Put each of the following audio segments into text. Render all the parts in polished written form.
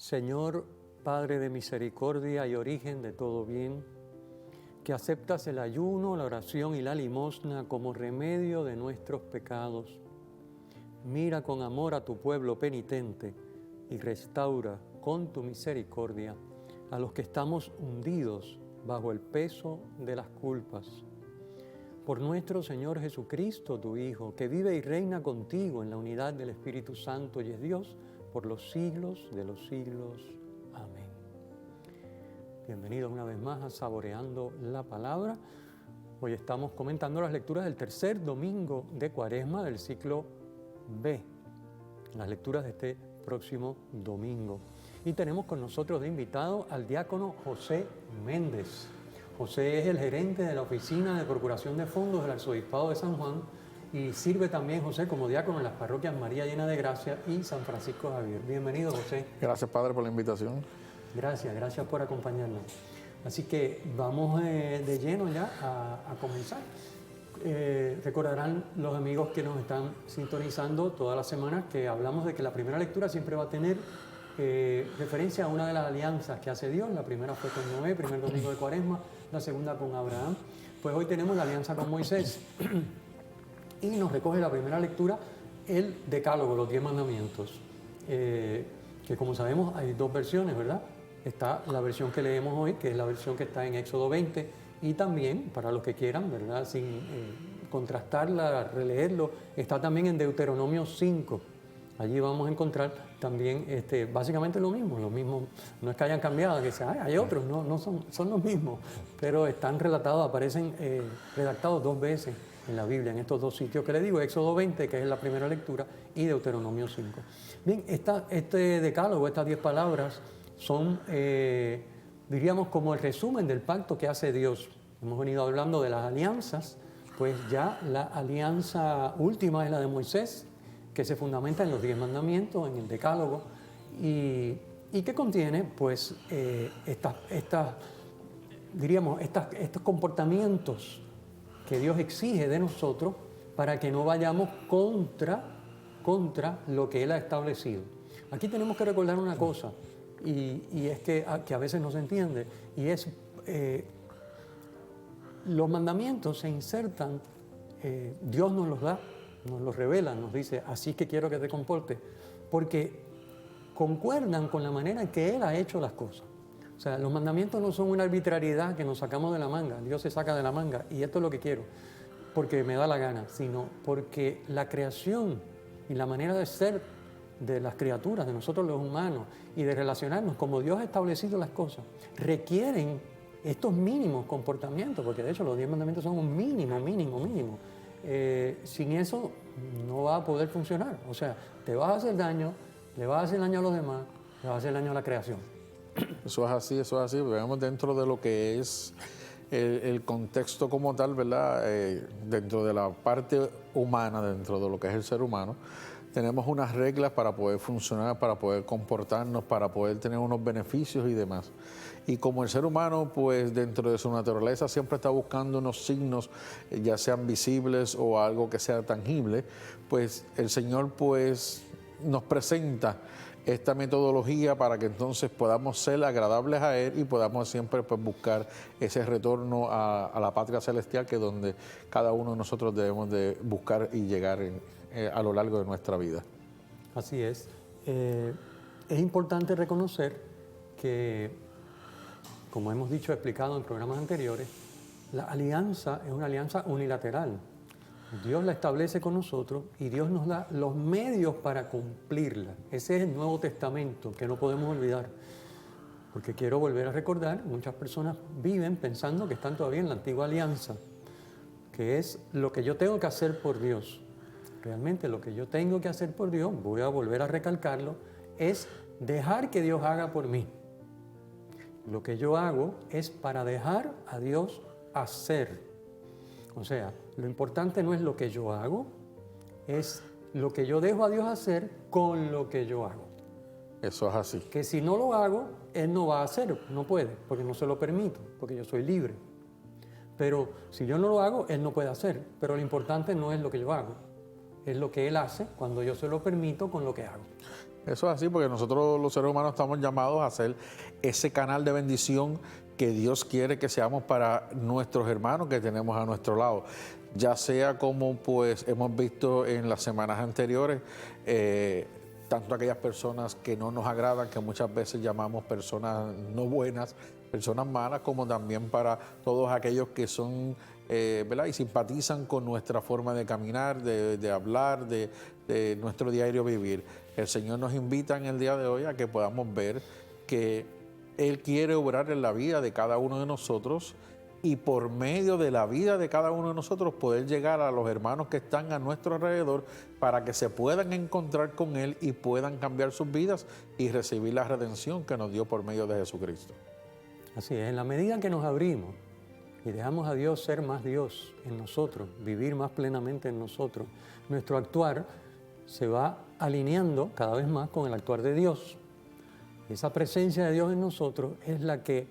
Señor, Padre de misericordia y origen de todo bien, que aceptas el ayuno, la oración y la limosna como remedio de nuestros pecados, mira con amor a tu pueblo penitente y restaura con tu misericordia a los que estamos hundidos bajo el peso de las culpas. Por nuestro Señor Jesucristo, tu Hijo, que vive y reina contigo en la unidad del Espíritu Santo y es Dios por los siglos de los siglos. Amén. Bienvenidos una vez más a Saboreando la Palabra. Hoy estamos comentando las lecturas del tercer domingo de Cuaresma del ciclo B, las lecturas de este próximo domingo. Y tenemos con nosotros de invitado al diácono José Méndez. José es el gerente de la Oficina de Procuración de Fondos del Arzobispado de San Juan y sirve también, José, como diácono en las parroquias María Llena de Gracia y San Francisco Javier. Bienvenido, José. Gracias, Padre, por la invitación. Gracias por acompañarnos. Así que vamos de lleno ya a comenzar. Recordarán los amigos que nos están sintonizando todas las semanas que hablamos de que la primera lectura siempre va a tener referencia a una de las alianzas que hace Dios. La primera fue con Noé, primer domingo de Cuaresma, la segunda con Abraham. Pues hoy tenemos la alianza con Moisés y nos recoge la primera lectura el Decálogo, los 10 mandamientos, que como sabemos hay dos versiones, ¿verdad? Está la versión que leemos hoy, que es la versión que está en Éxodo 20, y también, para los que quieran, ¿verdad?, sin contrastarla, releerlo, está también en Deuteronomio 5. Allí vamos a encontrar también básicamente lo mismo, no es que hayan cambiado, que hay otros, no son los mismos, pero están relatados, aparecen redactados dos veces en la Biblia, en estos dos sitios que le digo, Éxodo 20, que es la primera lectura, y Deuteronomio 5. Bien, este decálogo, estas 10 palabras, son, diríamos, como el resumen del pacto que hace Dios. Hemos venido hablando de las alianzas, pues ya la alianza última es la de Moisés, que se fundamenta en los 10 mandamientos, en el decálogo, y que contiene, pues, estos comportamientos que Dios exige de nosotros para que no vayamos contra lo que Él ha establecido. Aquí tenemos que recordar una cosa, y es que a veces no se entiende, y es los mandamientos se insertan, Dios nos los da, nos los revela, nos dice, así que quiero que te comportes, porque concuerdan con la manera en que Él ha hecho las cosas. O sea, los mandamientos no son una arbitrariedad que nos sacamos de la manga, Dios se saca de la manga y esto es lo que quiero, porque me da la gana, sino porque la creación y la manera de ser de las criaturas, de nosotros los humanos, y de relacionarnos como Dios ha establecido las cosas, requieren estos mínimos comportamientos, porque de hecho los 10 mandamientos son un mínimo. Sin eso no va a poder funcionar. O sea, te vas a hacer daño, le vas a hacer daño a los demás, le vas a hacer daño a la creación. Eso es así. Vemos dentro de lo que es el contexto como tal, ¿verdad? Dentro de la parte humana, dentro de lo que es el ser humano, tenemos unas reglas para poder funcionar, para poder comportarnos, para poder tener unos beneficios y demás. Y como el ser humano, pues dentro de su naturaleza siempre está buscando unos signos, ya sean visibles o algo que sea tangible, pues el Señor pues nos presenta esta metodología para que entonces podamos ser agradables a Él y podamos siempre pues buscar ese retorno a la patria celestial, que es donde cada uno de nosotros debemos de buscar y llegar a lo largo de nuestra vida. Así es. Es importante reconocer que, como hemos dicho, explicado en programas anteriores, la alianza es una alianza unilateral. Dios la establece con nosotros y Dios nos da los medios para cumplirla. Ese es el Nuevo Testamento que no podemos olvidar. Porque quiero volver a recordar, muchas personas viven pensando que están todavía en la antigua alianza, que es lo que yo tengo que hacer por Dios. Realmente lo que yo tengo que hacer por Dios, voy a volver a recalcarlo, es dejar que Dios haga por mí. Lo que yo hago es para dejar a Dios hacer. O sea, lo importante no es lo que yo hago, es lo que yo dejo a Dios hacer con lo que yo hago. Eso es así. Que si no lo hago, Él no va a hacer, no puede, porque no se lo permito, porque yo soy libre. Pero si yo no lo hago, Él no puede hacer. Pero lo importante no es lo que yo hago, es lo que Él hace cuando yo se lo permito con lo que hago. Eso es así, porque nosotros los seres humanos estamos llamados a ser ese canal de bendición que Dios quiere que seamos para nuestros hermanos que tenemos a nuestro lado. Ya sea como pues hemos visto en las semanas anteriores, tanto aquellas personas que no nos agradan, que muchas veces llamamos personas no buenas, personas malas, como también para todos aquellos que son, ¿verdad? Y simpatizan con nuestra forma de caminar, de hablar, de nuestro diario vivir. El Señor nos invita en el día de hoy a que podamos ver que Él quiere obrar en la vida de cada uno de nosotros y por medio de la vida de cada uno de nosotros poder llegar a los hermanos que están a nuestro alrededor para que se puedan encontrar con Él y puedan cambiar sus vidas y recibir la redención que nos dio por medio de Jesucristo. Así es, en la medida en que nos abrimos y dejamos a Dios ser más Dios en nosotros, vivir más plenamente en nosotros, nuestro actuar se va alineando cada vez más con el actuar de Dios. Esa presencia de Dios en nosotros es la que,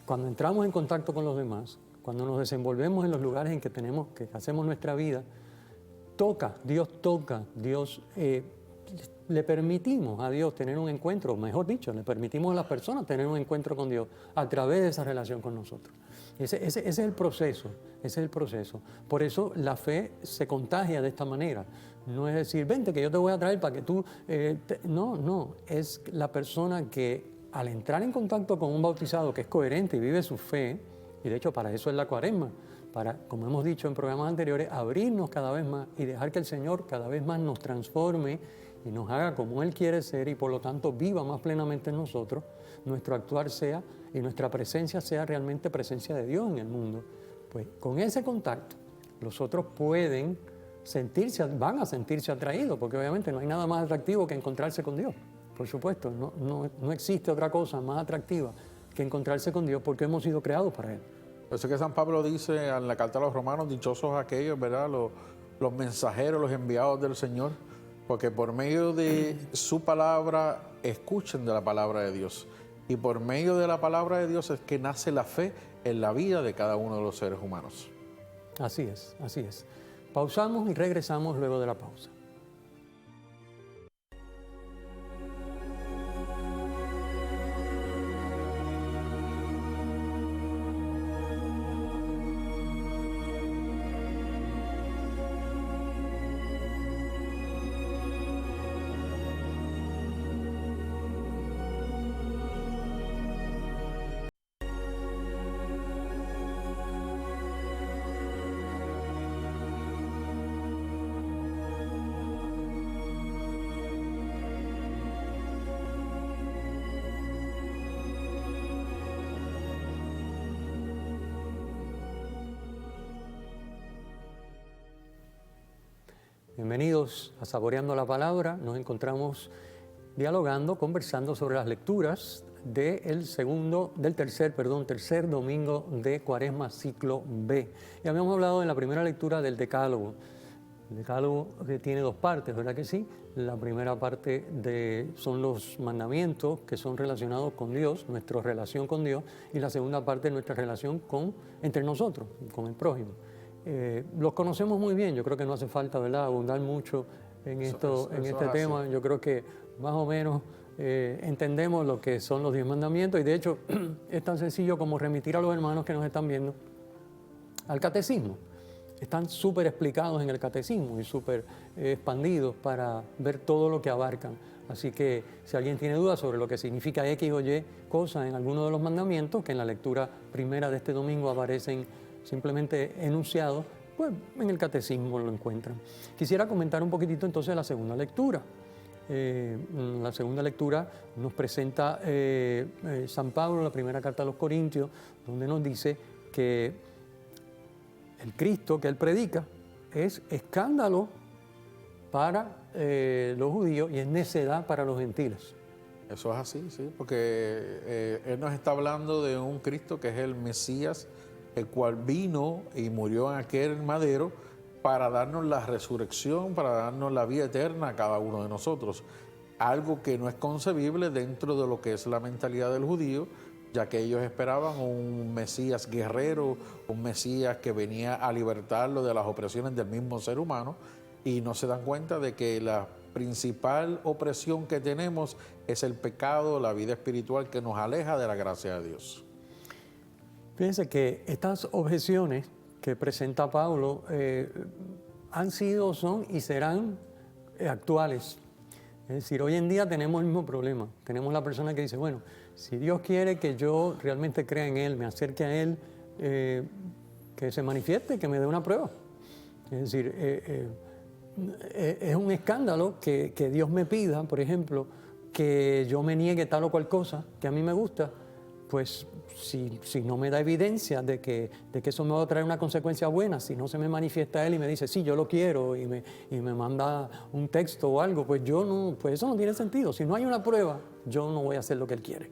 cuando entramos en contacto con los demás, cuando nos desenvolvemos en los lugares en que hacemos nuestra vida, Dios le permitimos a Dios tener un encuentro, mejor dicho, le permitimos a las personas tener un encuentro con Dios a través de esa relación con nosotros. Ese es el proceso, ese es el proceso. Por eso la fe se contagia de esta manera. No es decir, vente que yo te voy a traer para que tú... No, es la persona que al entrar en contacto con un bautizado que es coherente y vive su fe, y de hecho para eso es la Cuaresma, para, como hemos dicho en programas anteriores, abrirnos cada vez más y dejar que el Señor cada vez más nos transforme y nos haga como Él quiere ser y por lo tanto viva más plenamente en nosotros, nuestro actuar sea y nuestra presencia sea realmente presencia de Dios en el mundo. Pues con ese contacto los otros van a sentirse atraídos, porque obviamente no hay nada más atractivo que encontrarse con Dios. Por supuesto, no existe otra cosa más atractiva que encontrarse con Dios porque hemos sido creados para Él. Por eso que San Pablo dice en la carta a los romanos, dichosos aquellos, ¿verdad? Los mensajeros, los enviados del Señor, porque por medio de su palabra escuchen de la palabra de Dios. Y por medio de la palabra de Dios es que nace la fe en la vida de cada uno de los seres humanos. Así es, así es. Pausamos y regresamos luego de la pausa. Bienvenidos a Saboreando la Palabra. Nos encontramos dialogando, conversando sobre las lecturas del tercer domingo de Cuaresma, ciclo B. Ya habíamos hablado en la primera lectura del Decálogo. El Decálogo tiene dos partes, ¿verdad que sí? La primera parte son los mandamientos que son relacionados con Dios, nuestra relación con Dios, y la segunda parte es nuestra relación entre nosotros, con el prójimo. Los conocemos muy bien, yo creo que no hace falta, ¿verdad?, abundar mucho en este tema. Yo creo que más o menos entendemos lo que son los 10 mandamientos y de hecho es tan sencillo como remitir a los hermanos que nos están viendo al catecismo. Están súper explicados en el catecismo y súper expandidos para ver todo lo que abarcan. Así que si alguien tiene dudas sobre lo que significa X o Y cosa en alguno de los mandamientos, que en la lectura primera de este domingo aparecen simplemente enunciados, pues en el catecismo lo encuentran. Quisiera comentar un poquitito entonces la segunda lectura. La segunda lectura nos presenta San Pablo, la primera carta a los Corintios, donde nos dice que el Cristo que él predica es escándalo para los judíos y es necedad para los gentiles. Eso es así, sí, porque él nos está hablando de un Cristo que es el Mesías, el cual vino y murió en aquel madero para darnos la resurrección, para darnos la vida eterna a cada uno de nosotros. Algo que no es concebible dentro de lo que es la mentalidad del judío, ya que ellos esperaban un Mesías guerrero, un Mesías que venía a libertarlo de las opresiones del mismo ser humano, y no se dan cuenta de que las principal opresión que tenemos es el pecado, la vida espiritual que nos aleja de la gracia de Dios. Fíjense que estas objeciones que presenta Pablo han sido, son y serán actuales. Es decir, hoy en día tenemos el mismo problema. Tenemos la persona que dice, bueno, si Dios quiere que yo realmente crea en Él, me acerque a Él, que se manifieste, que me dé una prueba. Es decir, es un escándalo que Dios me pida, por ejemplo, que yo me niegue tal o cual cosa que a mí me gusta, pues si no me da evidencia de que eso me va a traer una consecuencia buena, si no se me manifiesta Él y me dice, sí, yo lo quiero, y me manda un texto o algo, pues pues eso no tiene sentido. Si no hay una prueba, yo no voy a hacer lo que Él quiere.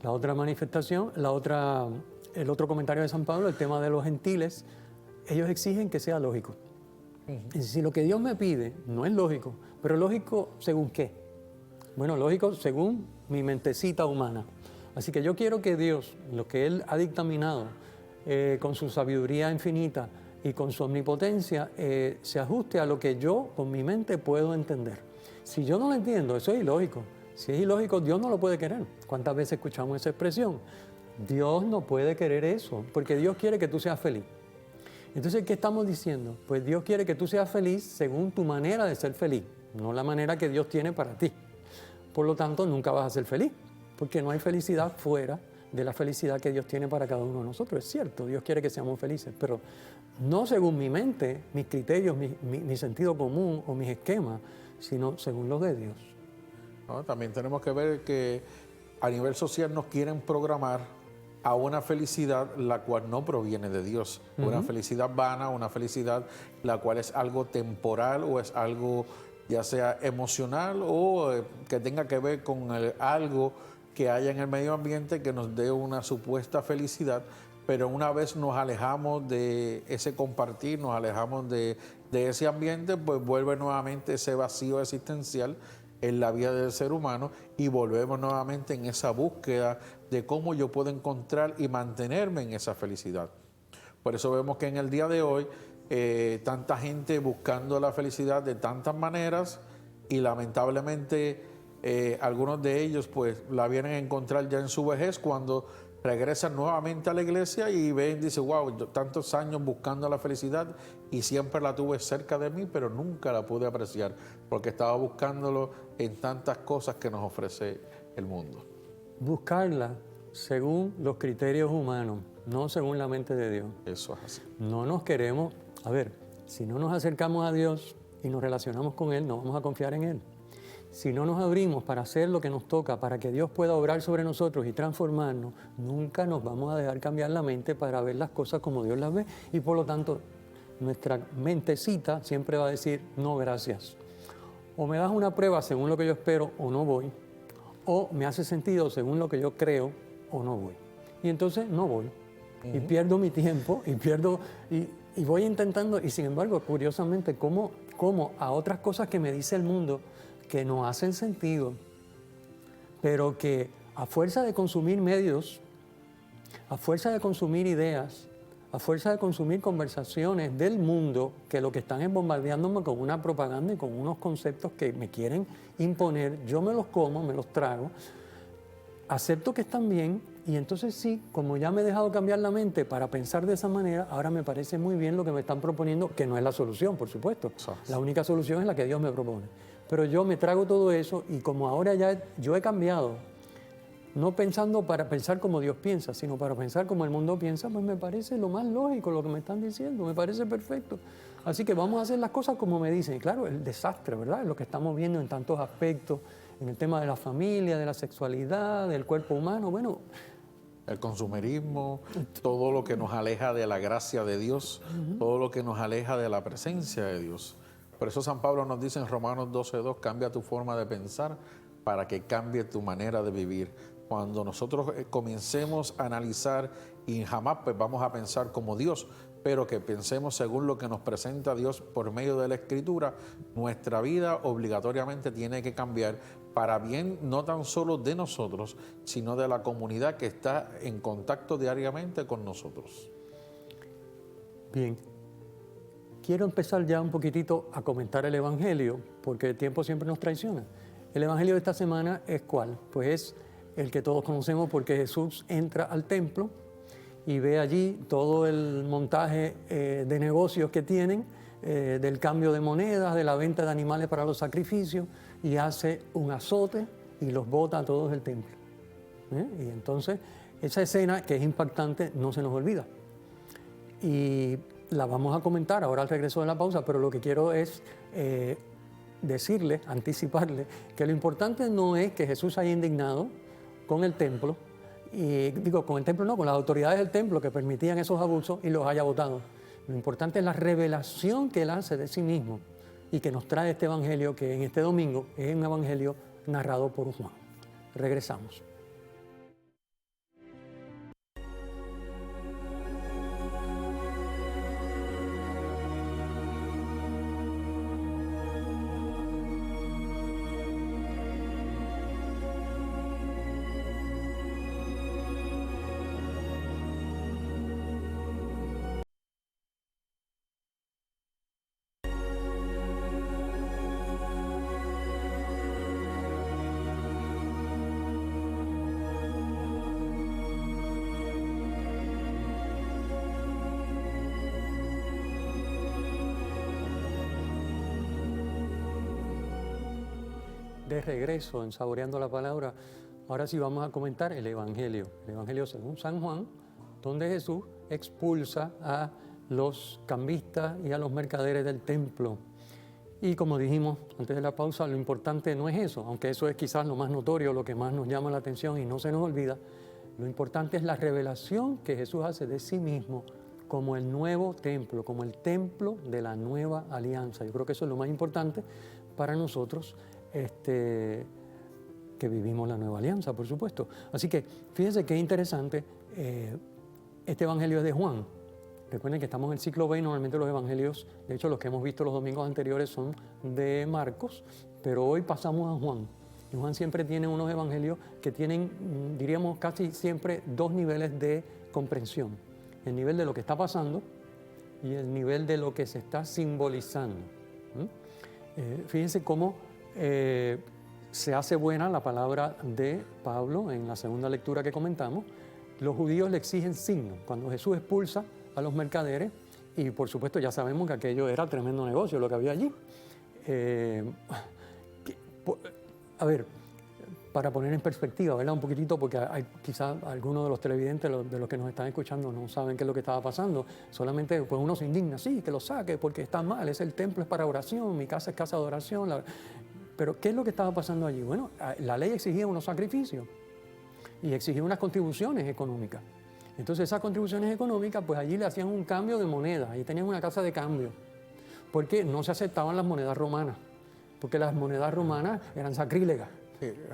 La otra manifestación, el otro comentario de San Pablo, el tema de los gentiles, ellos exigen que sea lógico. Es decir, lo que Dios me pide no es lógico, pero lógico ¿según qué? Bueno, lógico según mi mentecita humana. Así que yo quiero que Dios, lo que Él ha dictaminado con su sabiduría infinita y con su omnipotencia, se ajuste a lo que yo con mi mente puedo entender. Si yo no lo entiendo, eso es ilógico. Si es ilógico, Dios no lo puede querer. ¿Cuántas veces escuchamos esa expresión? Dios no puede querer eso, porque Dios quiere que tú seas feliz. Entonces, ¿qué estamos diciendo? Pues Dios quiere que tú seas feliz según tu manera de ser feliz, no la manera que Dios tiene para ti. Por lo tanto, nunca vas a ser feliz, porque no hay felicidad fuera de la felicidad que Dios tiene para cada uno de nosotros. Es cierto, Dios quiere que seamos felices, pero no según mi mente, mis criterios, mi sentido común o mis esquemas, sino según los de Dios. ¿No? También tenemos que ver que a nivel social nos quieren programar a una felicidad la cual no proviene de Dios, una felicidad vana, una felicidad la cual es algo temporal o es algo ya sea emocional o que tenga que ver con algo que haya en el medio ambiente que nos dé una supuesta felicidad, pero una vez nos alejamos de ese compartir, nos alejamos de ese ambiente, pues vuelve nuevamente ese vacío existencial en la vida del ser humano y volvemos nuevamente en esa búsqueda de cómo yo puedo encontrar y mantenerme en esa felicidad. Por eso vemos que en el día de hoy tanta gente buscando la felicidad de tantas maneras y lamentablemente algunos de ellos pues la vienen a encontrar ya en su vejez cuando regresan nuevamente a la iglesia y ven, dice, wow, yo tantos años buscando la felicidad y siempre la tuve cerca de mí, pero nunca la pude apreciar porque estaba buscándolo en tantas cosas que nos ofrece el mundo. Buscarla según los criterios humanos, no según la mente de Dios. Eso es así. No nos queremos, a ver, si no nos acercamos a Dios y nos relacionamos con Él, no vamos a confiar en Él. Si no nos abrimos para hacer lo que nos toca, para que Dios pueda obrar sobre nosotros y transformarnos, nunca nos vamos a dejar cambiar la mente para ver las cosas como Dios las ve. Y por lo tanto, nuestra mentecita siempre va a decir, no, gracias. O me das una prueba según lo que yo espero o no voy. O me hace sentido según lo que yo creo o no voy. Y entonces no voy. Y pierdo mi tiempo y voy intentando. Y sin embargo, curiosamente, como a otras cosas que me dice el mundo que no hacen sentido, pero que a fuerza de consumir medios, a fuerza de consumir ideas, a fuerza de consumir conversaciones del mundo, que lo que están es bombardeándome con una propaganda y con unos conceptos que me quieren imponer, yo me los como, me los trago, acepto que están bien y entonces sí, como ya me he dejado cambiar la mente para pensar de esa manera, ahora me parece muy bien lo que me están proponiendo, que no es la solución, por supuesto. La única solución es la que Dios me propone. Pero yo me trago todo eso y como ahora ya yo he cambiado, no pensando para pensar como Dios piensa, sino para pensar como el mundo piensa, pues me parece lo más lógico lo que me están diciendo, me parece perfecto. Así que vamos a hacer las cosas como me dicen. Y claro, el desastre, ¿verdad? Es lo que estamos viendo en tantos aspectos, en el tema de la familia, de la sexualidad, del cuerpo humano, bueno. El consumerismo, todo lo que nos aleja de la gracia de Dios, todo lo que nos aleja de la presencia de Dios. Por eso San Pablo nos dice en Romanos 12:2, cambia tu forma de pensar para que cambie tu manera de vivir. Cuando nosotros comencemos a analizar y jamás pues vamos a pensar como Dios, pero que pensemos según lo que nos presenta Dios por medio de la Escritura, nuestra vida obligatoriamente tiene que cambiar para bien no tan solo de nosotros, sino de la comunidad que está en contacto diariamente con nosotros. Bien. quiero empezar ya un poquitito a comentar el Evangelio, porque el tiempo siempre nos traiciona. El Evangelio de esta semana es ¿cuál? Pues es el que todos conocemos, porque Jesús entra al templo y ve allí todo el montaje de negocios que tienen, del cambio de monedas, de la venta de animales para los sacrificios, y hace un azote y los bota a todos del templo. Y entonces esa escena, que es impactante, no se nos olvida. Y la vamos a comentar ahora al regreso de la pausa, pero lo que quiero es decirle, anticiparle, que lo importante no es que Jesús haya indignado con el templo, y digo, con el templo no, con las autoridades del templo que permitían esos abusos y los haya votado. Lo importante es la revelación que él hace de sí mismo y que nos trae este evangelio, que en este domingo es un evangelio narrado por Juan. Regresamos. De regreso en Saboreando la Palabra, ahora sí vamos a comentar el Evangelio según San Juan, donde Jesús expulsa a los cambistas y a los mercaderes del templo. Y como dijimos antes de la pausa, lo importante no es eso, aunque eso es quizás lo más notorio, lo que más nos llama la atención y no se nos olvida. Lo importante es la revelación que Jesús hace de sí mismo como el nuevo templo, como el templo de la nueva alianza. Yo creo que eso es lo más importante para nosotros, que vivimos la nueva alianza, por supuesto. Así que fíjense qué interesante, este evangelio es de Juan. Recuerden que estamos en el ciclo B y normalmente los evangelios, de hecho los que hemos visto los domingos anteriores son de Marcos, pero hoy pasamos a Juan. Y Juan siempre tiene unos evangelios que tienen, diríamos, casi siempre dos niveles de comprensión. El nivel de lo que está pasando y el nivel de lo que se está simbolizando. Fíjense cómo se hace buena la palabra de Pablo en la segunda lectura que comentamos. Los judíos le exigen signos. Cuando Jesús expulsa a los mercaderes, y por supuesto ya sabemos que aquello era tremendo negocio lo que había allí. A ver, para poner en perspectiva, ¿verdad? Un poquitito, porque hay quizás algunos de los televidentes, de los que nos están escuchando, no saben qué es lo que estaba pasando. Solamente pues uno se indigna, sí, que lo saque porque está mal, el templo es para oración, mi casa es casa de oración. Pero ¿qué es lo que estaba pasando allí? Bueno, la ley exigía unos sacrificios y exigía unas contribuciones económicas. Entonces esas contribuciones económicas, pues allí le hacían un cambio de moneda, ahí tenían una casa de cambio, porque no se aceptaban las monedas romanas, porque las monedas romanas eran sacrílegas.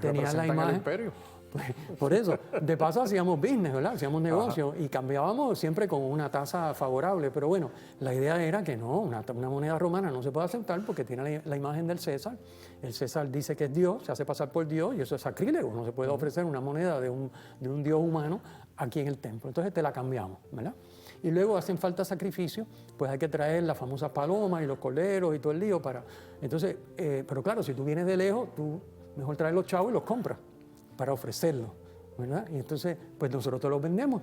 Tenían la imagen. El imperio. Pues, por eso, de paso hacíamos business, ¿verdad? Hacíamos negocio y cambiábamos siempre con una tasa favorable. Pero bueno, la idea era que no, una moneda romana no se puede aceptar porque tiene la imagen del César. El César dice que es Dios, se hace pasar por Dios y eso es sacrílego. No se puede ofrecer una moneda de un Dios humano aquí en el templo. Entonces te la cambiamos, ¿verdad? Y luego hacen falta sacrificios, pues hay que traer las famosas palomas y los corderos y todo el lío para... Entonces, pero claro, si tú vienes de lejos, tú mejor traes los chavos y los compras para ofrecerlos, ¿verdad? Y entonces, pues nosotros te los vendemos.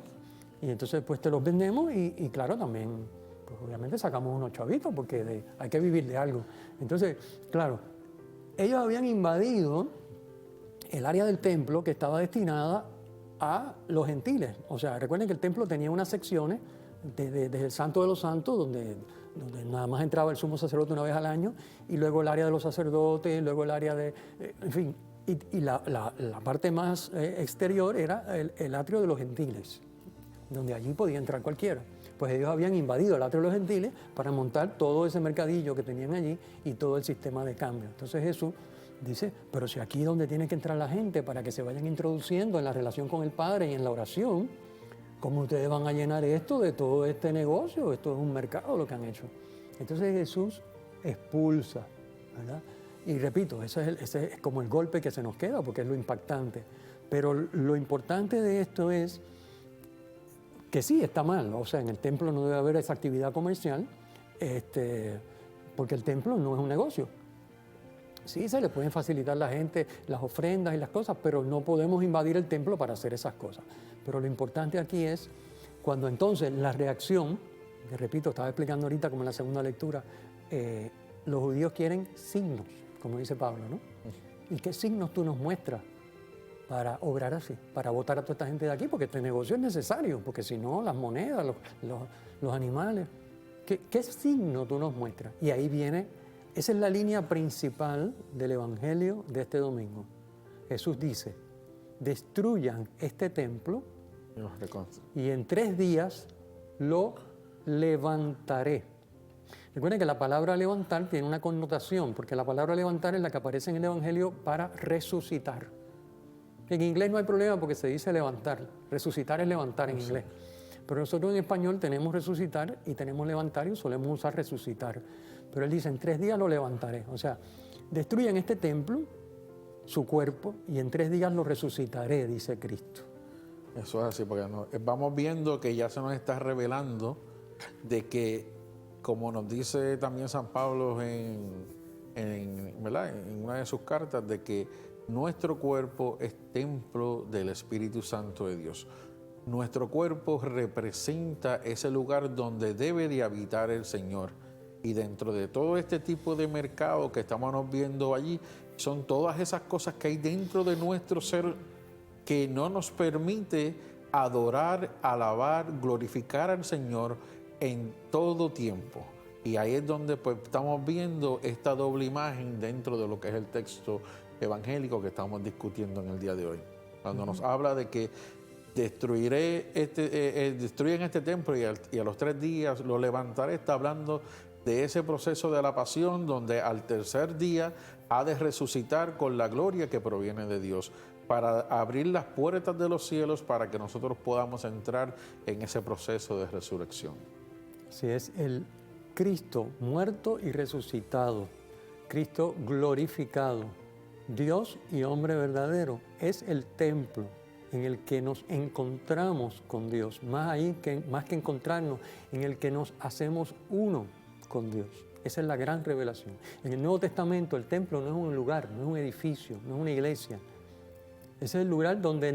Y entonces, pues te los vendemos y claro, también, pues obviamente sacamos unos chavitos porque hay que vivir de algo. Entonces, claro, ellos habían invadido el área del templo que estaba destinada a los gentiles. O sea, recuerden que el templo tenía unas secciones desde el Santo de los Santos, donde nada más entraba el sumo sacerdote una vez al año, y luego el área de los sacerdotes, y luego el área de... en fin, y la parte más exterior era el atrio de los gentiles, donde allí podía entrar cualquiera. Pues ellos habían invadido el atrio de los gentiles para montar todo ese mercadillo que tenían allí y todo el sistema de cambio. Entonces Jesús dice, pero si aquí es donde tiene que entrar la gente para que se vayan introduciendo en la relación con el Padre y en la oración, ¿cómo ustedes van a llenar esto de todo este negocio? Esto es un mercado lo que han hecho. Entonces Jesús expulsa, ¿verdad? Y repito, ese es como el golpe que se nos queda porque es lo impactante. Pero lo importante de esto es que sí, está mal. O sea, en el templo no debe haber esa actividad comercial, porque el templo no es un negocio. Sí, se le pueden facilitar a la gente las ofrendas y las cosas, pero no podemos invadir el templo para hacer esas cosas. Pero lo importante aquí es cuando entonces la reacción, que repito, estaba explicando ahorita como en la segunda lectura, los judíos quieren signos, como dice Pablo, ¿no? ¿Y qué signos tú nos muestras para obrar así, para botar a toda esta gente de aquí? Porque este negocio es necesario, porque si no, las monedas, los animales, ¿qué signo tú nos muestras? Y ahí viene, esa es la línea principal del Evangelio de este domingo. Jesús dice, destruyan este templo y en 3 días lo levantaré. Recuerden que la palabra levantar tiene una connotación, porque la palabra levantar es la que aparece en el Evangelio para resucitar. En inglés no hay problema porque se dice levantar. Resucitar es levantar en inglés. Pero nosotros en español tenemos resucitar y tenemos levantar y solemos usar resucitar. Pero él dice, en 3 días lo levantaré. O sea, destruyan este templo, su cuerpo, y en 3 días lo resucitaré, dice Cristo. Eso es así, porque vamos viendo que ya se nos está revelando de que, como nos dice también San Pablo ¿verdad? En una de sus cartas, de que nuestro cuerpo es templo del Espíritu Santo de Dios. Nuestro cuerpo representa ese lugar donde debe de habitar el Señor. Y dentro de todo este tipo de mercado que estamos viendo allí, son todas esas cosas que hay dentro de nuestro ser que no nos permite adorar, alabar, glorificar al Señor en todo tiempo. Y ahí es donde pues, estamos viendo esta doble imagen dentro de lo que es el texto evangélico que estamos discutiendo en el día de hoy. Cuando nos habla de que destruyen este templo y a los 3 días lo levantaré, está hablando de ese proceso de la pasión donde al tercer día ha de resucitar con la gloria que proviene de Dios para abrir las puertas de los cielos para que nosotros podamos entrar en ese proceso de resurrección. Así es, el Cristo muerto y resucitado, Cristo glorificado, Dios y hombre verdadero, es el templo en el que nos encontramos con Dios, más que encontrarnos, en el que nos hacemos uno con Dios. Esa es la gran revelación. En el Nuevo Testamento el templo no es un lugar, no es un edificio, no es una iglesia. Ese es el lugar donde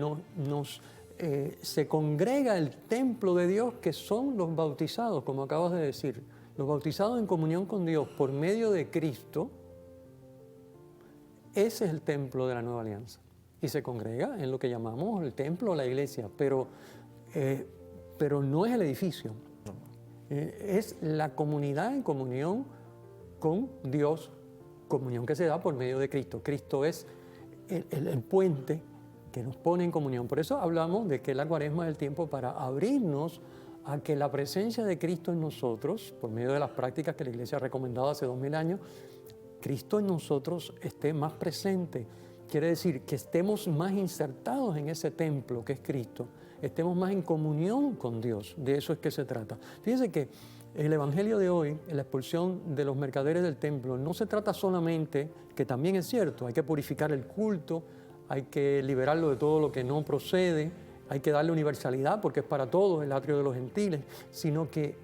se congrega el templo de Dios, que son los bautizados, como acabas de decir. Los bautizados en comunión con Dios por medio de Cristo, ese es el templo de la nueva alianza. Y se congrega en lo que llamamos el templo o la iglesia, pero no es el edificio. Es la comunidad en comunión con Dios, comunión que se da por medio de Cristo. Cristo es el puente que nos pone en comunión. Por eso hablamos de que la Cuaresma es el tiempo para abrirnos a que la presencia de Cristo en nosotros, por medio de las prácticas que la Iglesia ha recomendado hace 2000 años, Cristo en nosotros esté más presente. Quiere decir que estemos más insertados en ese templo que es Cristo, estemos más en comunión con Dios. De eso es que se trata. Fíjense que el Evangelio de hoy, en la expulsión de los mercaderes del templo, no se trata solamente, que también es cierto, hay que purificar el culto, hay que liberarlo de todo lo que no procede, hay que darle universalidad porque es para todos, el atrio de los gentiles, sino que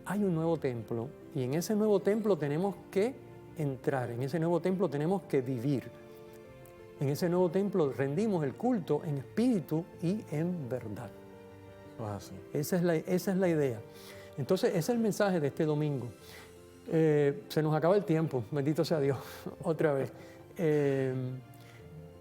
hay un nuevo templo y en ese nuevo templo tenemos que entrar, en ese nuevo templo tenemos que vivir. En ese nuevo templo rendimos el culto en espíritu y en verdad. Esa es la idea. Entonces, ese es el mensaje de este domingo. Se nos acaba el tiempo, bendito sea Dios, otra vez.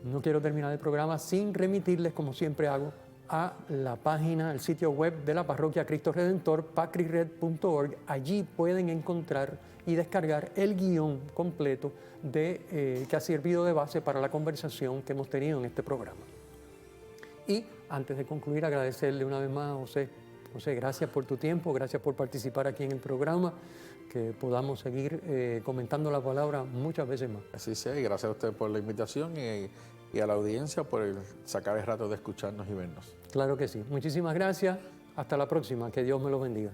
No quiero terminar el programa sin remitirles, como siempre hago, a la página, el sitio web de la Parroquia Cristo Redentor, pacrired.org. Allí pueden encontrar y descargar el guión completo que ha servido de base para la conversación que hemos tenido en este programa. Y antes de concluir, agradecerle una vez más a José. José, gracias por tu tiempo, gracias por participar aquí en el programa, que podamos seguir comentando la palabra muchas veces más. Así sea, y gracias a usted por la invitación y a la audiencia por sacar el rato de escucharnos y vernos. Claro que sí. Muchísimas gracias. Hasta la próxima. Que Dios me los bendiga.